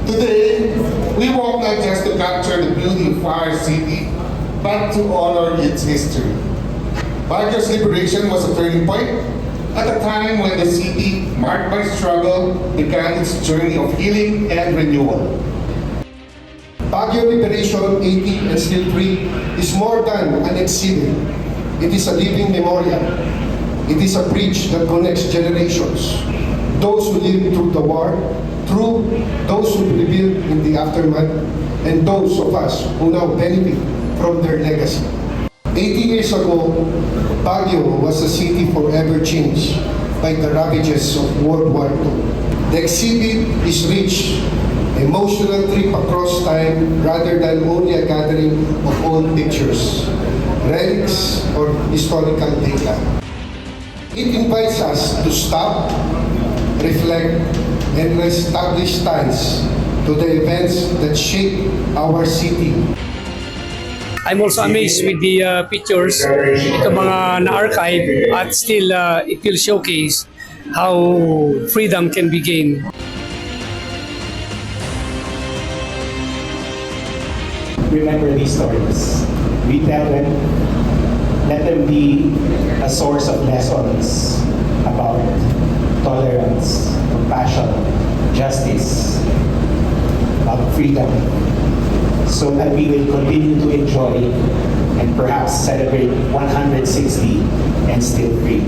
Today, we walk not just to capture the beauty of our city, but to honor its history. Baguio's liberation was a turning point at a time when the city, marked by struggle, began its journey of healing and renewal. Baguio Liberation 80 and Still Free is more than an exhibit. It is a living memorial. It is a bridge that connects generations. Those who lived through the war, through those who rebuilt in the aftermath, and those of us who now benefit from their legacy. 80 years ago, Baguio was a city forever changed by the ravages of World War II. The exhibit is rich, emotional trip across time rather than only a gathering of old pictures, relics, or historical data. It invites us to stop, reflect, and establish ties to the events that shape our city. I'm also amazed with the pictures, ito mga na-archive at still it will showcase how freedom can be gained. Remember these stories. Retell them. Let them be a source of lessons about tolerance, compassion, justice, about freedom, so that we will continue to enjoy and perhaps celebrate 160 and still free.